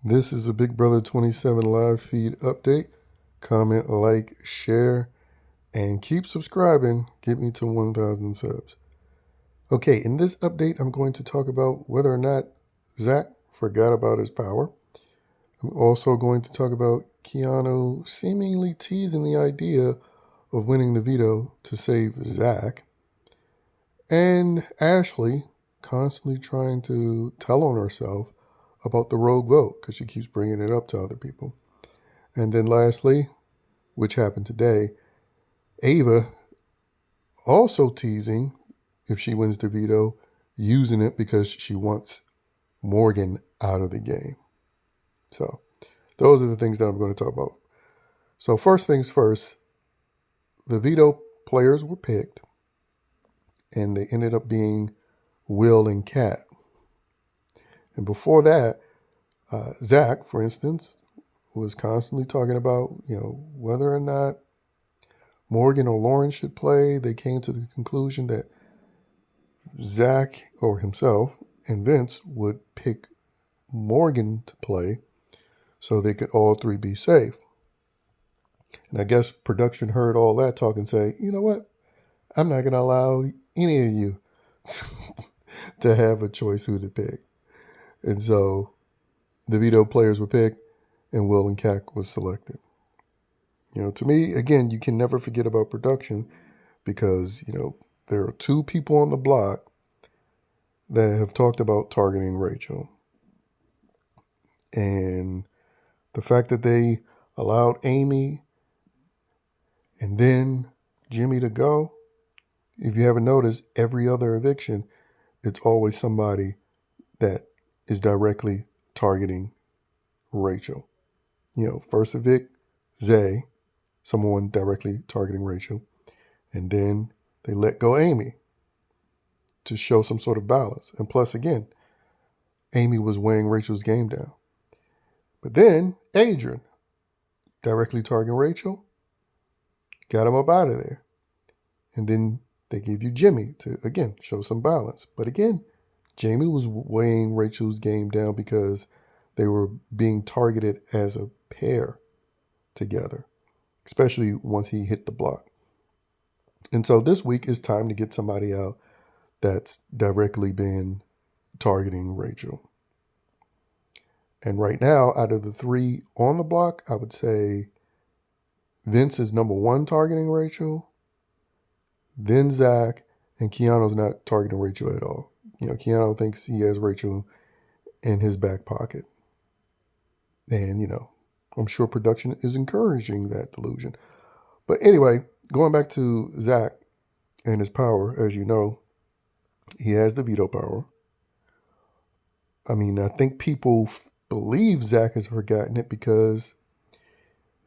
This is a Big Brother 27 live feed update. Comment, like, share, and keep subscribing. Get me to 1,000 subs. Okay, in this update, I'm going to talk about whether or not Zach forgot about his power. I'm also going to talk about KEANU seemingly teasing the idea of winning the veto to save Zach, and Ashley constantly trying to tell on herself about the rogue vote because she keeps bringing it up to other people. And then lastly, which happened today, AVA also teasing, if she wins the veto, using it because she wants Morgan out of the game. So those are the things that I'm going to talk about. So first things first, the veto players were picked, and they ended up being Will and Kat. And before that, Zach, for instance, was constantly talking about, whether or not Morgan or Lauren should play. They came to the conclusion that Zach or himself and Vince would pick Morgan to play so they could all three be safe. And I guess production heard all that talk and say, you know what? I'm not going to allow any of you to have a choice who to pick. And so the veto players were picked and Will and Kat was selected. To me, again, you can never forget about production because, there are two people on the block that have talked about targeting Rachel. And the fact that they allowed Amy and then Jimmy to go, if you haven't noticed, every other eviction, it's always somebody that is directly targeting Rachel. First evict, Zay, someone directly targeting Rachel. And then they let go Amy to show some sort of balance. And plus, again, Amy was weighing Rachel's game down. But then Adrian, directly targeting Rachel, got him up out of there. And then they gave you Jimmy to, again, show some balance. But again, Jamie was weighing Rachel's game down because they were being targeted as a pair together, especially once he hit the block. And so this week is time to get somebody out that's directly been targeting Rachel. And right now, out of the three on the block, I would say Vince is number one targeting Rachel, then Zach, and Keanu's not targeting Rachel at all. Keanu thinks he has Rachel in his back pocket. And, I'm sure production is encouraging that delusion. But anyway, going back to Zach and his power, as you know, he has the veto power. I think people believe Zach has forgotten it because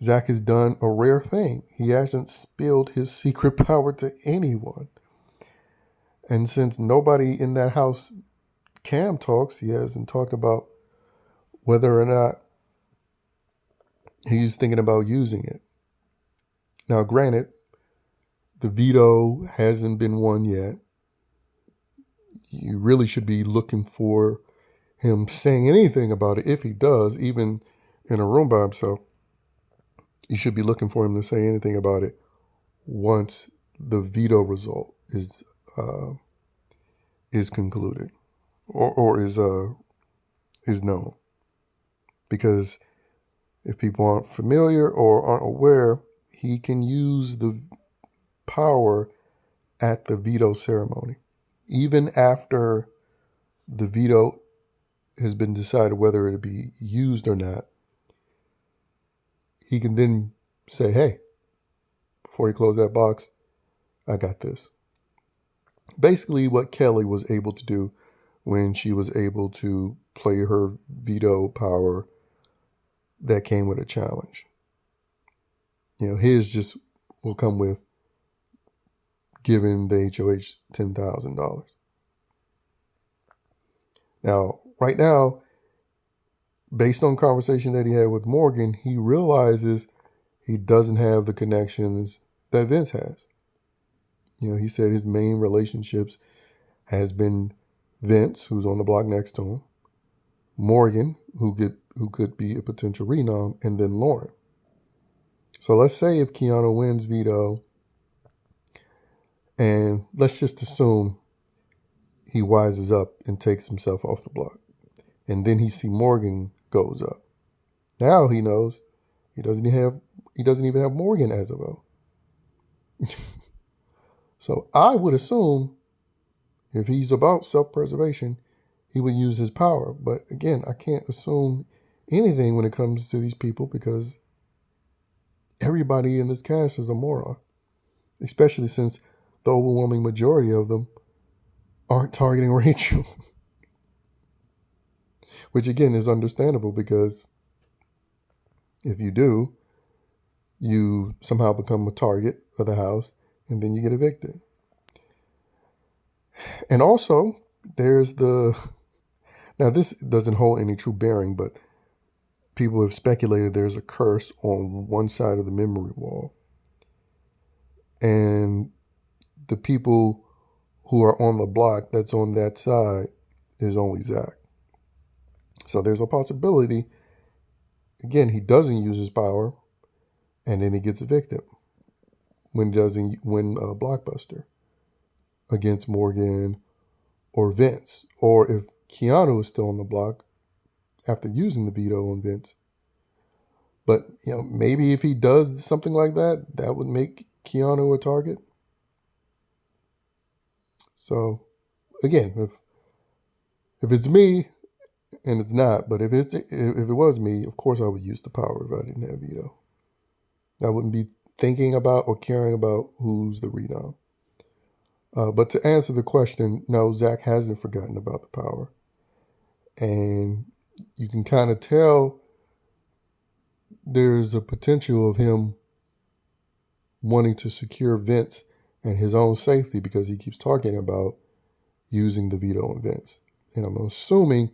Zach has done a rare thing. He hasn't spilled his secret power to anyone. And since nobody in that house Cam talks, he hasn't talked about whether or not he's thinking about using it. Now, granted, the veto hasn't been won yet. You really should be looking for him saying anything about it. If he does, even in a room by himself, you should be looking for him to say anything about it once the veto result is concluded or is known. Because if people aren't familiar or aren't aware, he can use the power at the veto ceremony. Even after the veto has been decided whether it be used or not, he can then say, hey, before he closed that box, I got this. Basically what Kelly was able to do when she was able to play her veto power that came with a challenge. His just will come with giving the HOH $10,000. Now, right now, based on conversation that he had with Morgan, he realizes he doesn't have the connections that Vince has. He said his main relationships has been Vince, who's on the block next to him, Morgan, who could who could be a potential renom, and then Lauren. So let's say if KEANU wins Veto, and let's just assume he wises up and takes himself off the block, and then he see Morgan goes up. Now he knows he doesn't even have Morgan as a vote. So I would assume if he's about self-preservation, he would use his power. But again, I can't assume anything when it comes to these people because everybody in this cast is a moron, especially since the overwhelming majority of them aren't targeting Rachel. Which again is understandable because if you do, you somehow become a target of the house and then you get evicted. And also, there's now this doesn't hold any true bearing, but people have speculated there's a curse on one side of the memory wall. And the people who are on the block that's on that side is only Zach. So there's a possibility, again, he doesn't use his power and then he gets evicted when he doesn't win a blockbuster against Morgan or Vince. Or if KEANU is still on the block after using the veto on Vince. But, maybe if he does something like that, that would make KEANU a target. So, again, if it's me, and it's not, but if it was me, of course I would use the power if I didn't have veto. I wouldn't be thinking about or caring about who's the renom. But to answer the question, no, Zach hasn't forgotten about the power. And you can kind of tell there's a potential of him wanting to secure Vince and his own safety because he keeps talking about using the veto on Vince. And I'm assuming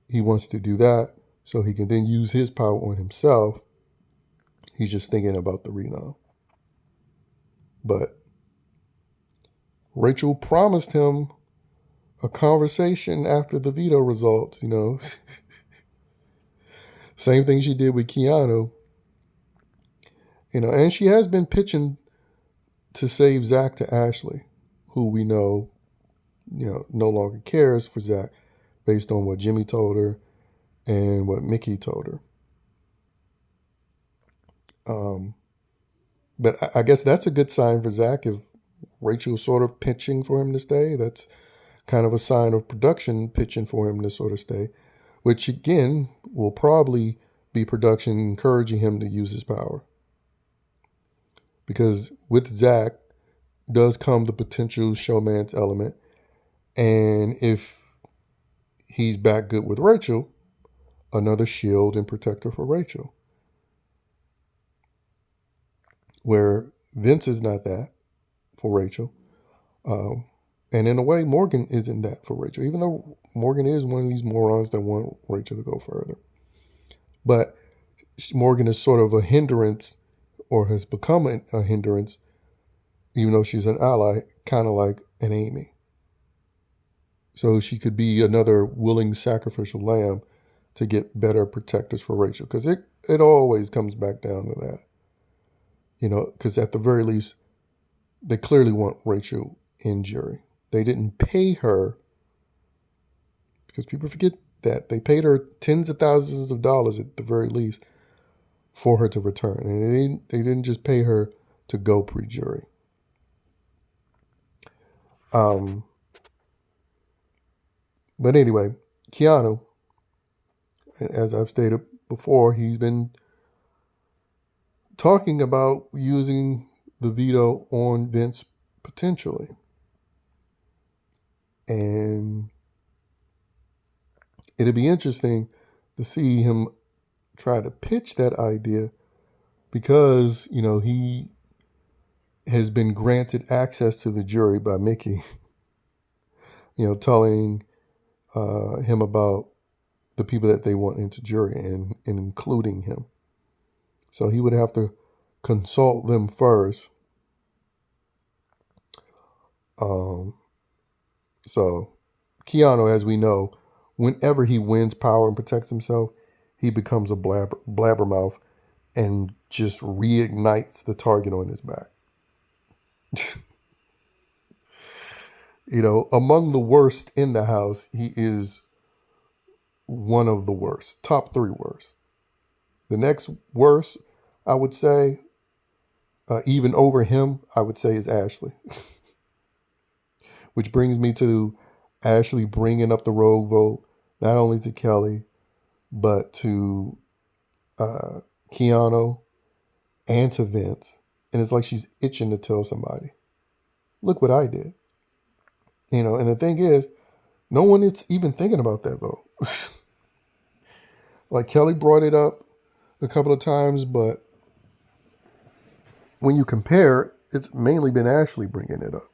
he wants to do that so he can then use his power on himself. He's just thinking about the renom. But Rachel promised him a conversation after the veto results, Same thing she did with KEANU. And she has been pitching to save Zach to Ashley, who we know, no longer cares for Zach based on what Jimmy told her and what Mickey told her. But I guess that's a good sign for Zach if Rachel's sort of pitching for him to stay. That's kind of a sign of production pitching for him to sort of stay, which again will probably be production encouraging him to use his power. Because with Zach does come the potential showman's element. And if he's back good with Rachel, another shield and protector for Rachel. Where Vince is not that for Rachel. And in a way, Morgan isn't that for Rachel, even though Morgan is one of these morons that want Rachel to go further. But Morgan is sort of a hindrance, or has become a hindrance, even though she's an ally, kind of like an Amy. So she could be another willing sacrificial lamb to get better protectors for Rachel. Because it always comes back down to that. Because at the very least, they clearly want Rachel in jury. They didn't pay her, because people forget that. They paid her tens of thousands of dollars at the very least for her to return. And they didn't just pay her to go pre-jury. But anyway, KEANU, as I've stated before, he's been talking about using the veto on Vince potentially. And it'd be interesting to see him try to pitch that idea because, he has been granted access to the jury by Mickey, telling him about the people that they want into jury and including him. So he would have to consult them first. So KEANU, as we know, whenever he wins power and protects himself, he becomes a blabbermouth and just reignites the target on his back. Among the worst in the house, he is one of the worst, top 3 worst. The next worst, I would say, even over him, I would say is Ashley. Which brings me to Ashley bringing up the rogue vote, not only to Kelly, but to KEANU and to Vince. And it's like she's itching to tell somebody, look what I did. And the thing is, no one is even thinking about that vote. Like Kelly brought it up a couple of times, but when you compare, it's mainly been Ashley bringing it up.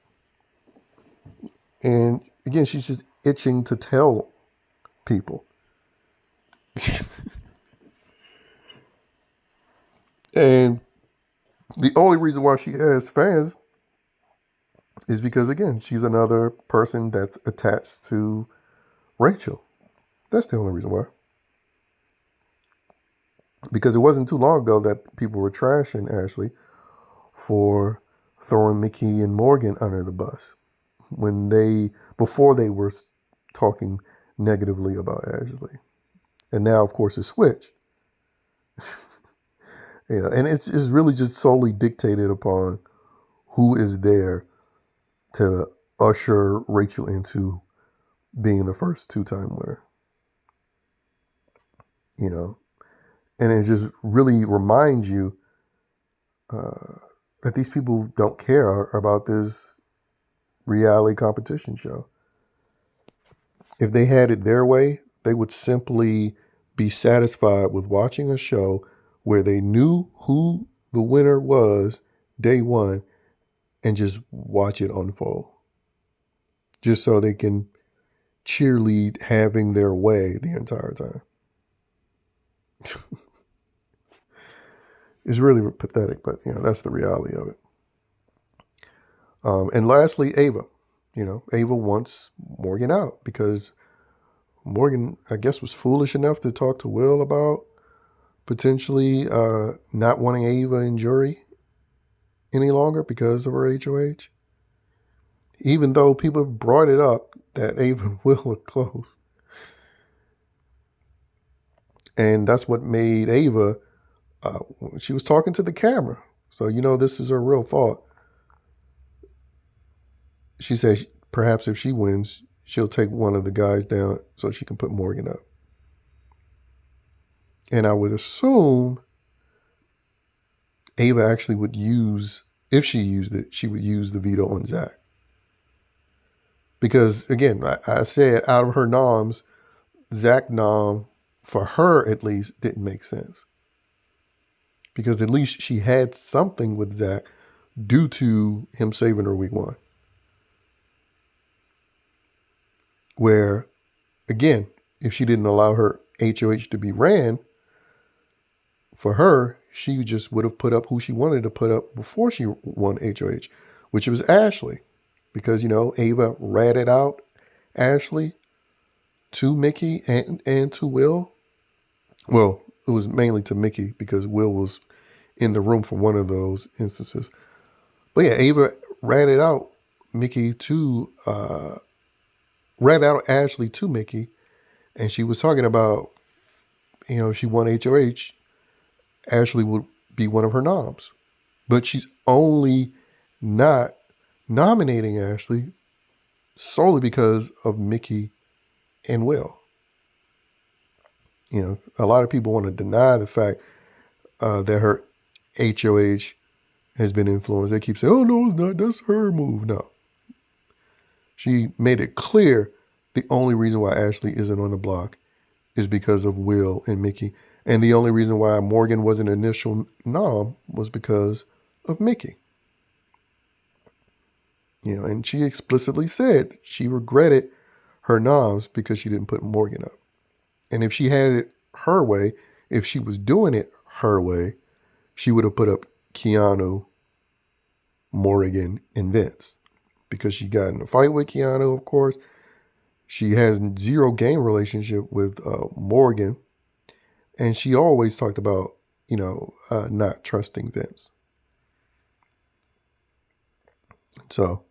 And again, she's just itching to tell people. And the only reason why she has fans is because, again, she's another person that's attached to Rachel. That's the only reason why. Because it wasn't too long ago that people were trashing Ashley for throwing Mickey and Morgan under the bus before they were talking negatively about Ashley. And now, of course, it's switched. And it's really just solely dictated upon who is there to usher Rachel into being the first 2-time winner. And it just really reminds you that these people don't care about this reality competition show. If they had it their way, they would simply be satisfied with watching a show where they knew who the winner was day one and just watch it unfold. Just so they can cheerlead having their way the entire time. It's really pathetic, but that's the reality of it. And lastly, AVA. AVA wants Morgan out because Morgan, I guess, was foolish enough to talk to Will about potentially not wanting AVA in jury any longer because of her HOH. Even though people have brought it up that AVA and Will are close. And that's what made Ava, she was talking to the camera. So, this is her real thought. She said perhaps if she wins, she'll take one of the guys down so she can put Morgan up. And I would assume Ava actually would if she used it, she would use the veto on Zach. Because, again, I said out of her noms, Zach nom, for her at least, didn't make sense. Because at least she had something with Zach due to him saving her week 1. Where, again, if she didn't allow her HOH to be ran, for her, she just would have put up who she wanted to put up before she won HOH, which was Ashley. Because, Ava ratted out Ashley to Mickey and to Will. Well, it was mainly to Mickey because Will was in the room for one of those instances. But yeah, Ava ratted out Ashley to Mickey, and she was talking about, if she won HOH, Ashley would be one of her noms. But she's only not nominating Ashley solely because of Mickey and Will. A lot of people want to deny the fact that her HOH has been influenced. They keep saying, oh, no, it's not. That's her move. No. She made it clear the only reason why Ashley isn't on the block is because of Will and Mickey. And the only reason why Morgan was an initial nom was because of Mickey. And she explicitly said she regretted her noms because she didn't put Morgan up. And if she had it her way, if she was doing it her way, she would have put up KEANU, Morgan, and Vince. Because she got in a fight with KEANU, of course. She has zero game relationship with Morgan. And she always talked about, not trusting Vince. So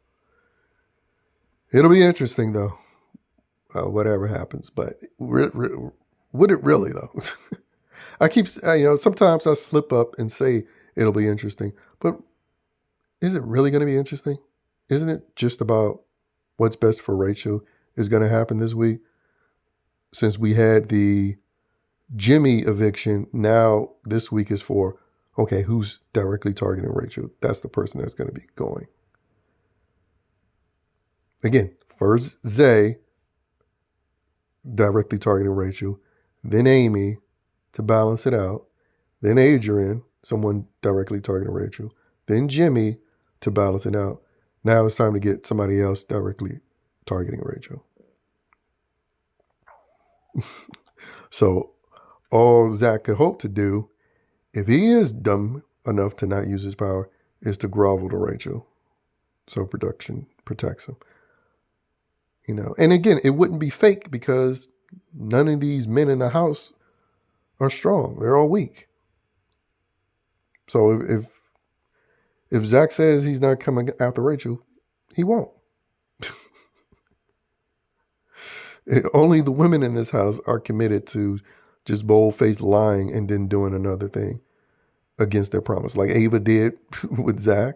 it'll be interesting, though, whatever happens. But would it really, though? I keep, sometimes I slip up and say it'll be interesting. But is it really going to be interesting? Isn't it just about what's best for Rachel is going to happen this week? Since we had the Jimmy eviction, now this week is for, okay, who's directly targeting Rachel? That's the person that's going to be going. Again, first Zay directly targeting Rachel, then Amy to balance it out, then Adrian, someone directly targeting Rachel, then Jimmy to balance it out. Now it's time to get somebody else directly targeting Rachel. So all Zach could hope to do, if he is dumb enough to not use his power, is to grovel to Rachel. So production protects him. And again, it wouldn't be fake because none of these men in the house are strong. They're all weak. So if Zach says he's not coming after Rachel, he won't. Only the women in this house are committed to just bold-faced lying and then doing another thing against their promise, like Ava did with Zach,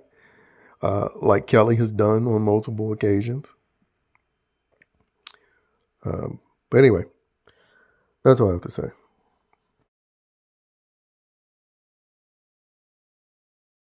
like Kelly has done on multiple occasions. But anyway, that's all I have to say.